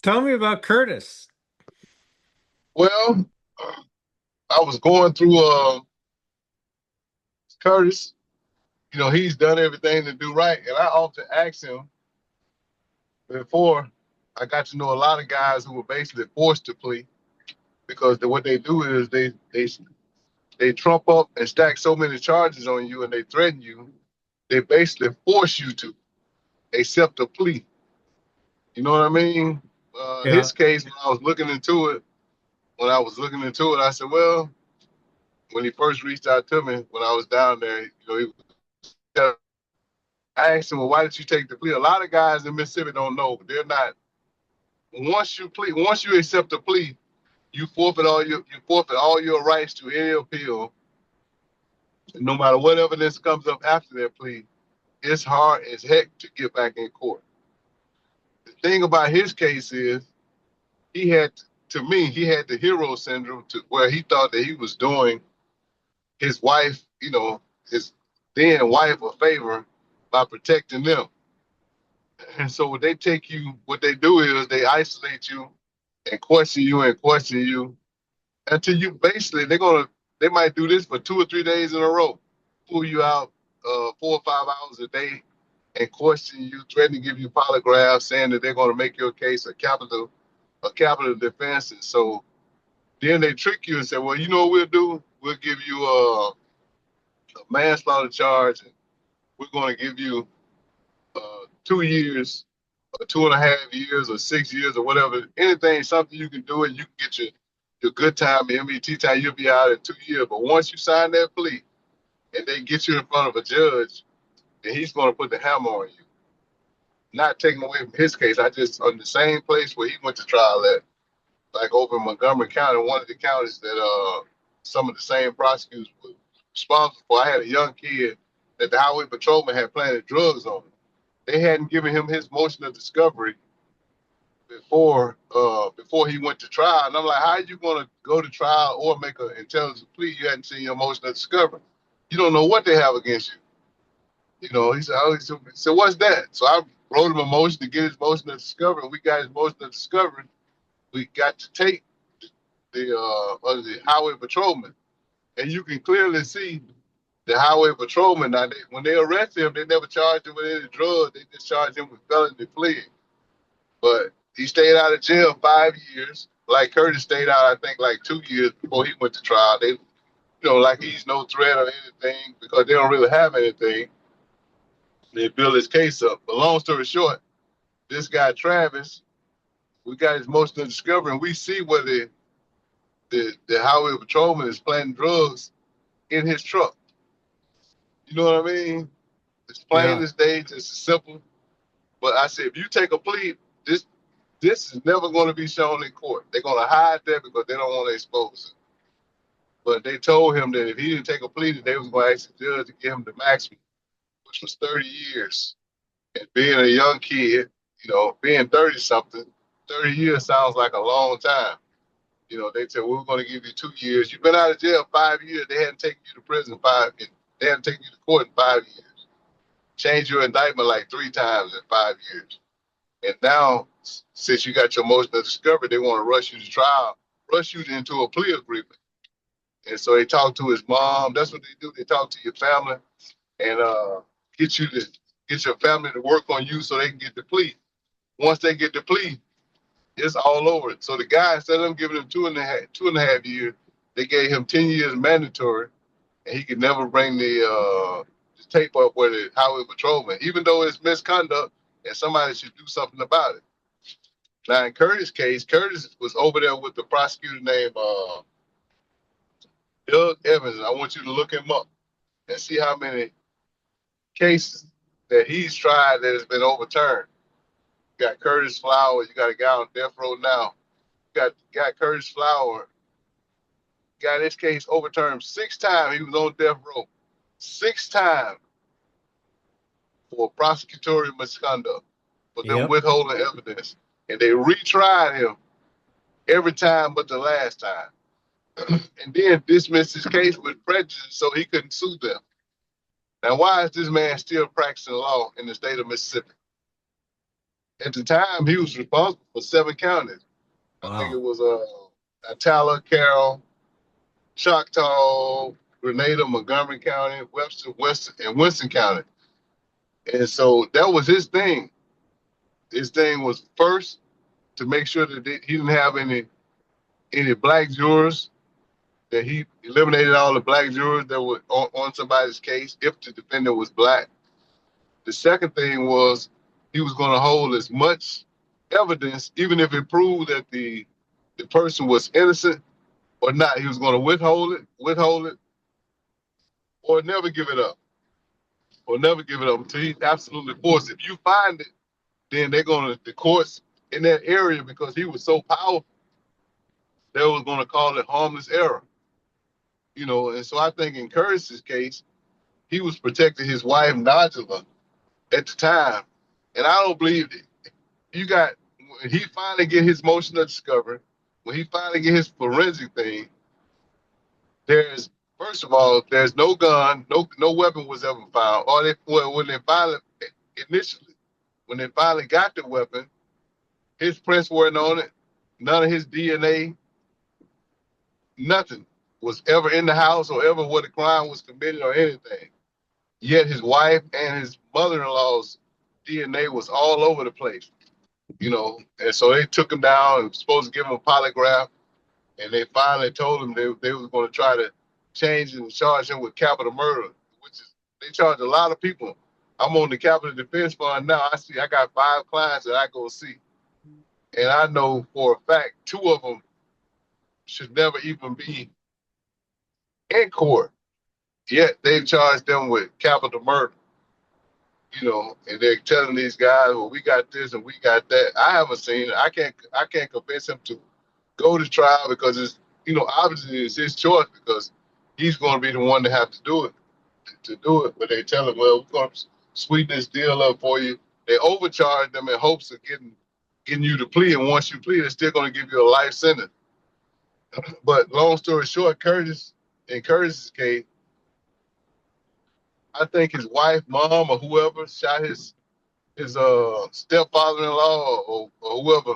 Tell me about Curtis. Well, I was going through Curtis. He's done everything to do right, and I often ask him before I got to know a lot of guys who were basically forced to plea because what they do is they trump up and stack so many charges on you, and they threaten you. They basically force you to accept a plea. You know what I mean? Yeah. His case, when I was looking into it, I said, well, when he first reached out to me when I was down there, I asked him, well, why did you take the plea? A lot of guys in Mississippi don't know, but they're not. Once you accept a plea, you forfeit all your rights to any appeal. No matter what evidence comes up after that plea, it's hard as heck to get back in court. The thing about his case is he had, to me, he had the hero syndrome to where he thought that he was doing his wife, his then wife a favor by protecting them. And so what they do is they isolate you and question you until you basically they might do this for 2 or 3 days in a row, pull you out 4 or 5 hours a day and question you, threaten to give you polygraphs, saying that they're going to make your case a capital defense. And so then they trick you and say, well, you know what we'll do? We'll give you a manslaughter charge, and we're going to give you 2 years, or 2.5 years, or 6 years, or whatever. Anything, something you can do, and you can get your good time, your MET time. You'll be out in 2 years. But once you sign that plea, and they get you in front of a judge, then he's going to put the hammer on you. Not taking away from his case. I just on the same place where he went to trial at, like over in Montgomery County, one of the counties that some of the same prosecutors were responsible for. I had a young kid that the highway patrolman had planted drugs on him. They hadn't given him his motion of discovery before he went to trial. And I'm like, how are you going to go to trial or make an intelligent plea? You hadn't seen your motion of discovery. You don't know what they have against you. He said, he said, what's that? So I wrote him a motion to get his motion of discovery. We got his motion of discovery. We got to take the highway patrolman. And you can clearly see the highway patrolman. Now, when they arrested him, they never charged him with any drugs. They just charged him with felony fleeing. But he stayed out of jail 5 years. Like Curtis stayed out, I think, like 2 years before he went to trial. Like he's no threat or anything because they don't really have anything. They build his case up. But long story short, this guy Travis, we got his motion of discovery, and we see where the highway patrolman is planting drugs in his truck. You know what I mean? It's plain Yeah. as day, just simple. But I said, if you take a plea, this is never going to be shown in court. They're going to hide that because they don't want to expose it. But they told him that if he didn't take a plea, that they was going to ask the judge to give him the maximum, which was 30 years. And being a young kid, being 30 something, 30 years sounds like a long time. They said, well, we're going to give you 2 years. You've been out of jail 5 years. They hadn't taken you to prison they hadn't taken you to court in 5 years. Changed your indictment like 3 times in 5 years. And now, since you got your motion of discovery, they want to rush you to trial, rush you into a plea agreement. And so they talk to his mom. That's what they do. They talk to your family and get you to get your family to work on you so they can get the plea. Once they get the plea, it's all over. So the guy, instead of them giving him 2.5 years, they gave him 10 years mandatory, and he could never bring the tape up with the highway patrolman, even though it's misconduct and somebody should do something about it. Now in Curtis' case, Curtis was over there with the prosecutor named Doug Evans. I want you to look him up and see how many cases that he's tried that has been overturned. You got Curtis Flower. You got a guy on death row now. You got Curtis Flower. Got his case overturned 6 times. He was on death row 6 times for prosecutorial misconduct, for them Yep. withholding evidence. And they retried him every time but the last time. And then dismissed his case with prejudice so he couldn't sue them. Now, why is this man still practicing law in the state of Mississippi? At the time, he was responsible for 7 counties. I think it Wow. was Atala, Carroll, Choctaw, Grenada, Montgomery County, Webster, Western, and Winston County. And so that was his thing. His thing was first to make sure that he didn't have any black jurors, that he eliminated all the black jurors that were on somebody's case if the defendant was black. The second thing was he was going to hold as much evidence, even if it proved that the person was innocent or not. He was going to withhold it, or never give it up, or never give it up until he absolutely forced it. If you find it, then they're going to, the courts in that area, because he was so powerful, they was going to call it harmless error. And so I think in Curtis's case, he was protecting his wife, Nigella, at the time. And I don't believe that you got, when he finally get his motion of discovery, when he finally get his forensic thing, there's, first of all, there's no gun, no weapon was ever found. Or when they finally, initially, when they finally got the weapon, his prints weren't on it. None of his DNA, nothing was ever in the house or ever where the crime was committed or anything. Yet his wife and his mother-in-law's DNA was all over the place. And so they took him down and were supposed to give him a polygraph, and they finally told him they were going to try to change and charge him with capital murder, which is, they charge a lot of people. I'm on the Capital Defense Fund now. I got 5 clients that I go see, and I know for a fact 2 of them should never even be in court. Yet they've charged them with capital murder, and they're telling these guys, well, we got this and we got that. I haven't seen it. I can't convince him to go to trial, because obviously it's his choice, because he's going to be the one to have to do it. But they tell him, well, we're going to sweeten this deal up for you. They overcharge them in hopes of getting you to plea. And once you plead, they're still going to give you a life sentence. But long story short, in Curtis's case, I think his wife, mom, or whoever shot his stepfather-in-law, or whoever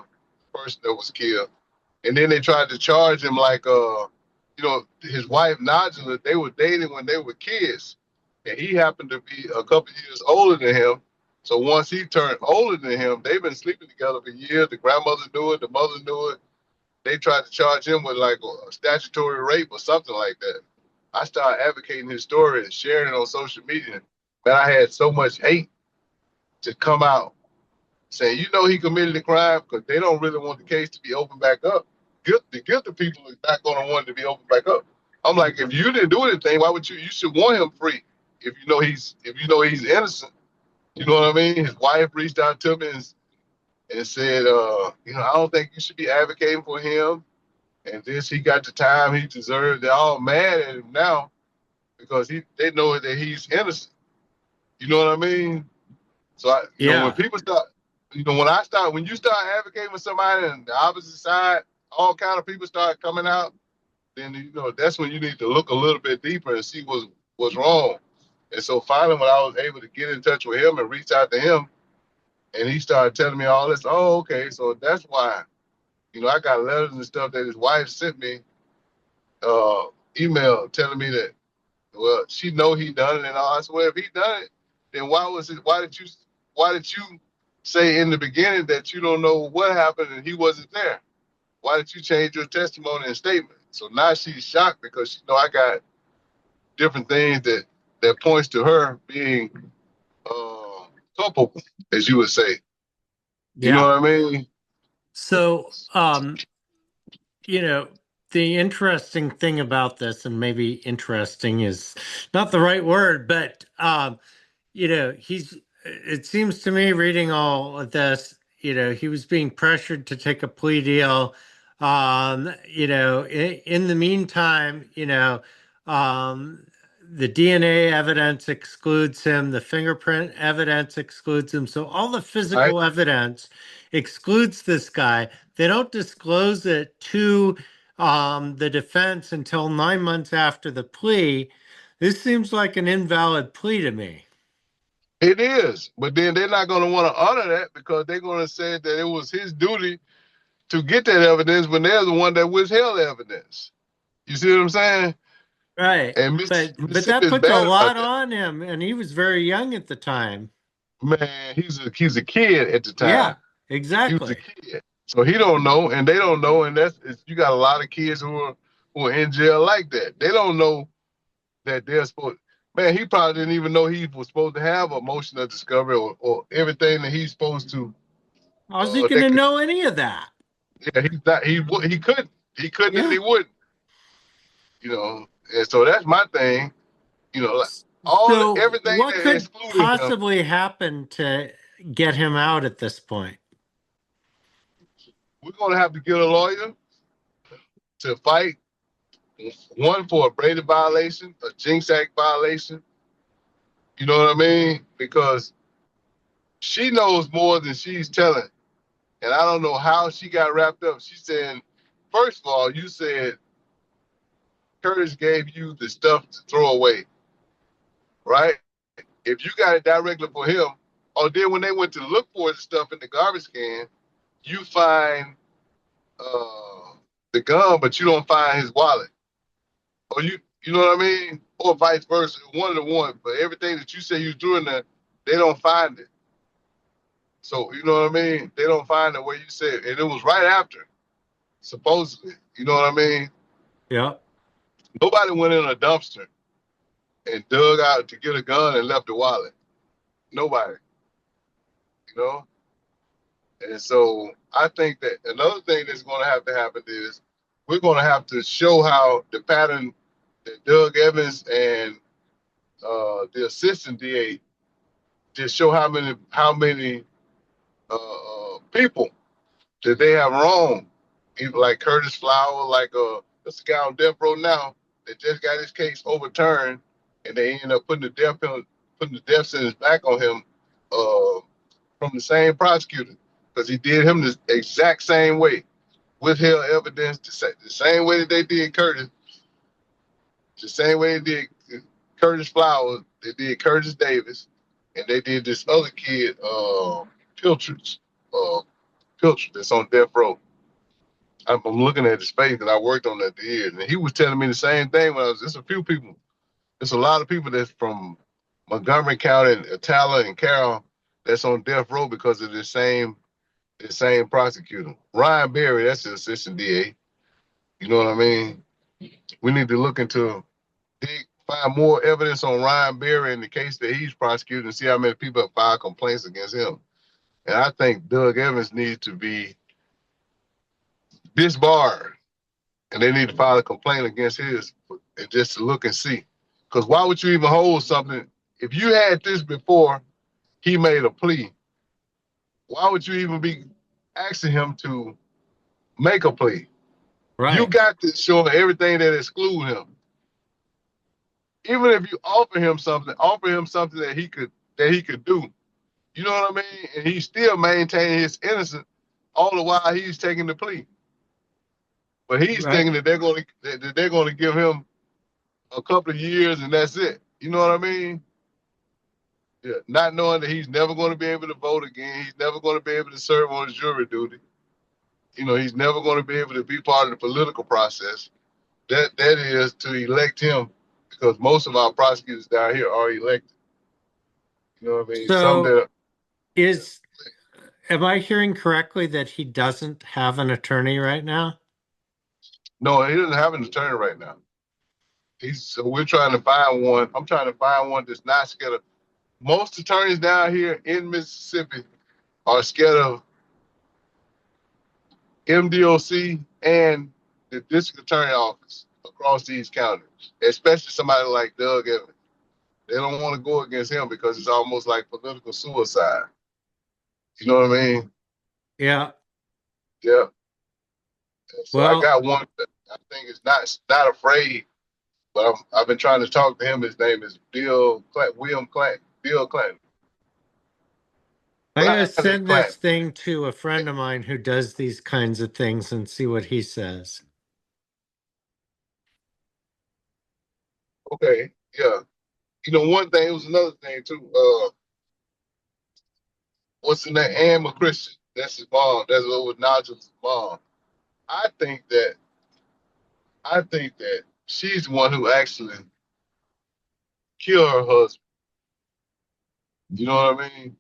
person that was killed. And then they tried to charge him like his wife Nigella, they were dating when they were kids. And he happened to be a couple of years older than him. So once he turned older than him, they've been sleeping together for years. The grandmother knew it, the mother knew it. They tried to charge him with like a statutory rape or something like that. I started advocating his story and sharing it on social media. Man, I had so much hate to come out saying, he committed a crime, because they don't really want the case to be opened back up. The guilty people are not going to want it to be opened back up. I'm like, if you didn't do anything, why would you? You should want him free. If you know he's innocent. You know what I mean? His wife reached out to me and said, I don't think you should be advocating for him. And this, he got the time he deserved. They're all mad at him now because they know that he's innocent. You know what I mean? So when Yeah. people start, when you start advocating for somebody and the opposite side, all kind of people start coming out, then that's when you need to look a little bit deeper and see what's wrong. And so finally, when I was able to get in touch with him and reach out to him, and he started telling me all this, oh, okay, so that's why. I got letters and stuff that his wife sent me, uh, email telling me that, well, she know he done it and all. I said, well, if he done it, then why did you say in the beginning that you don't know what happened and he wasn't there? Why did you change your testimony and statement? So now she's shocked because she know I got different things that points to her being culpable, as you would say. You know Yeah. what I mean? So, you know, the interesting thing about this, and maybe interesting is not the right word, but it seems to me reading all of this, he was being pressured to take a plea deal. In the meantime, the DNA evidence excludes him, the fingerprint evidence excludes him. So all the Right? physical evidence excludes this guy. They don't disclose it to the defense until 9 months after the plea. This seems like an invalid plea to me. It is, but then they're not going to want to honor that because they're going to say that it was his duty to get that evidence when they're the one that withheld evidence. You see what I'm saying? Right. And But Mississippi that is puts a bad about lot that. on him, and he was very young at the time. Man, he's a kid at the Yeah, time. He was a exactly. kid, so he don't know, and they don't know, and you got a lot of kids who are in jail like that. They don't know that they're supposed. Man, he probably didn't even know he was supposed to have a motion of discovery or everything that he's supposed to. How's he going That to could, know any of that? yeah, he's not. He couldn't, and Yeah. he wouldn't. And so that's my thing. Like So, everything what that could excluded him. possibly happen to get him out at this point? We're gonna have to get a lawyer to fight one for a Brady violation, a Jinx Act violation. You know what I mean? Because she knows more than she's telling. And I don't know how she got wrapped up. She said, first of all, you said Curtis gave you the stuff to throw away, right? If you got it directly for him, or then when they went to look for the stuff in the garbage can, you find the gun, but you don't find his wallet. Or you know what I mean? Or vice versa. One of the one. But everything that you say you threw in there, they don't find it. So you know what I mean? They don't find it where you said, and it was right after, supposedly. You know what I mean? Yeah. Nobody went in a dumpster and dug out to get a gun and left the wallet. Nobody, you know? And so I think that another thing that's going to have to happen is we're going to have to show how the pattern that Doug Evans and the assistant DA just show how many people that they have wronged. People like Curtis Flower, like this guy on death row now that just got his case overturned, and they ended up putting the death sentence back on him from the same prosecutor because he did him the exact same way, withheld evidence the same way that they did Curtis, the same way they did Curtis Flowers, they did Curtis Davis, and they did this other kid, Pilchard's, uh, Pilchard, that's on death row. I'm looking at his face because I worked on that for years, and he was telling me the same thing when I was. There's a few people. There's a lot of people that's from Montgomery County, and Atala and Carroll that's on death row because of the same prosecutor. Ryan Berry, that's the assistant DA. You know what I mean? We need to look into find more evidence on Ryan Berry in the case that he's prosecuting and see how many people have filed complaints against him. And I think Doug Evans needs to be disbarred, and they need to file a complaint against his and just to look and see. Because why would you even hold something if you had this before he made a plea? Why would you even be asking him to make a plea? You Right. got to show everything that exclude him. Even if you offer him something that he could do. You know what I mean? And he's still maintaining his innocence all the while he's taking the plea. But he's Right. thinking that they're going to give him a couple of years and that's it. You know what I mean? Yeah. Not knowing that he's never going to be able to vote again. He's never going to be able to serve on his jury duty. He's never going to be able to be part of the political process. That is to elect him because most of our prosecutors down here are elected. You know what I mean? Some So, that is am I hearing correctly that he doesn't have an attorney right now? no, he doesn't have an attorney right now. So we're trying to find one. I'm trying to find one that's not scared of. Most attorneys down here in Mississippi are scared of MDOC and the district attorney office across these counties, especially somebody like Doug Evans. They don't want to go against him because it's almost like political suicide. You know what I mean? Yeah. Yeah. So I Well, got one that I think is not afraid, but I've been trying to talk to him. His name is William Clanton. Bill Clanton. I'm going to Brandon send this Clanton. thing to a friend of mine who does these kinds of things and see what he says. Okay. Yeah. One thing, it was another thing too. what's the name? Anne McChristian. That's his mom. That's what was Nigel's mom. I think that I think that she's the one who actually killed her husband. You know what I mean?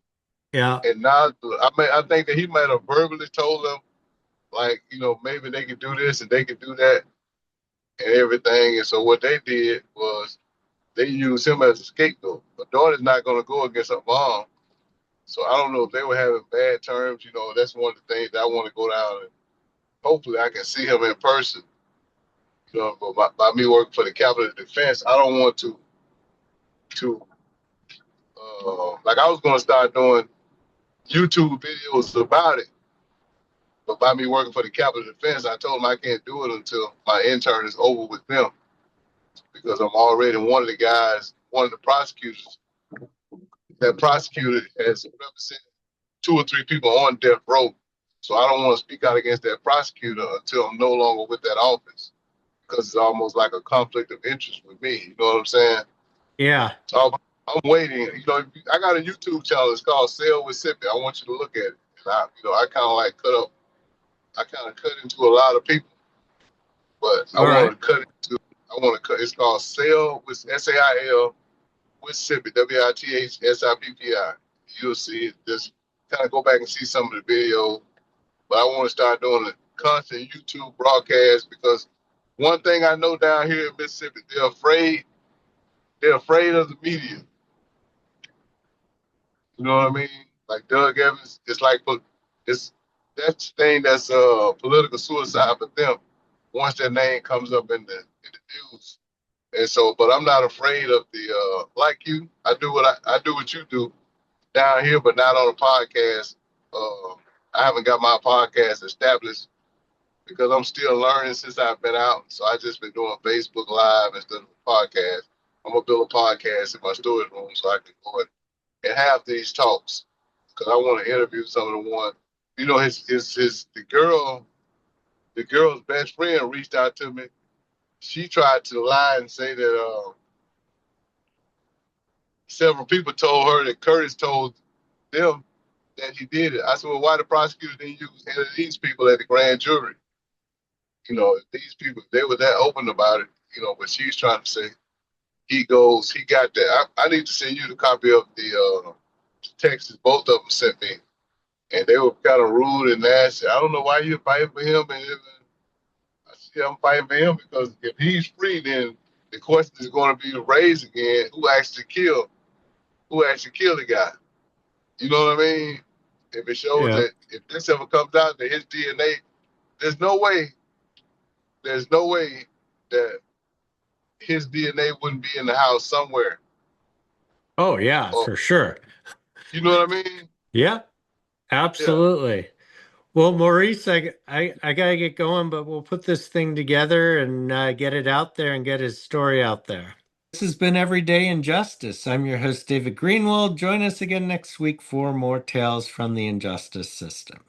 Yeah. And now I think that he might have verbally told them, like, maybe they could do this and they could do that and everything. And so what they did was they used him as a scapegoat. A daughter's not going to go against her mom. So I don't know if they were having bad terms. That's one of the things that I want to go down and hopefully I can see him in person. But by me working for the Capitol Defense, I don't want to like I was going to start doing YouTube videos about it. But by me working for the Capitol Defense, I told them I can't do it until my intern is over with them because I'm already one of the guys, one of the prosecutors. That prosecutor has represented two or three people on death row. So I don't want to speak out against that prosecutor until I'm no longer with that office because it's almost like a conflict of interest with me. You know what I'm saying? Yeah. So I'm waiting. I got a YouTube channel. It's called Sale with Sippy. I want you to look at it. And I kind of like I kind of cut into a lot of people, but I All want right. to cut into, I want to cut, it's called Sale with SAIL with Sippy, WITHSIPPI. You'll see it. Just kind of go back and see some of the video. But I want to start doing a constant YouTube broadcast because one thing I know down here in Mississippi, they're afraid of the media. You know what I mean? Like Doug Evans, it's like it's that's thing that's political suicide for them once their name comes up in the news. And so, but I'm not afraid of the like you. I do what you do down here, but not on a podcast. I haven't got my podcast established because I'm still learning since I've been out. So I just been doing Facebook Live instead of a podcast. I'm gonna build a podcast in my storage room so I can go and have these talks because I want to interview some of the ones. His the girl's best friend reached out to me. She tried to lie and say that several people told her that Curtis told them that he did it. I said, well, why the prosecutor didn't use any of these people at the grand jury? These people, they were that open about it, but she's trying to say he got that. I need to send you the copy of the text that both of them sent me. And they were kind of rude and nasty. I don't know why you're fighting for him. And I said, I'm fighting for him because if he's free, then the question is going to be raised again: who actually killed the guy? You know what I mean? If it shows Yeah. that if this ever comes out that his DNA, there's no way, there's no way that his DNA wouldn't be in the house somewhere. Oh, yeah, Or for sure. you know what I mean? Yeah, Yeah. absolutely. Well, Maurice, I gotta get going, but we'll put this thing together and get it out there and get his story out there. This has been Everyday Injustice. I'm your host, David Greenwald. Join us again next week for more tales from the injustice system.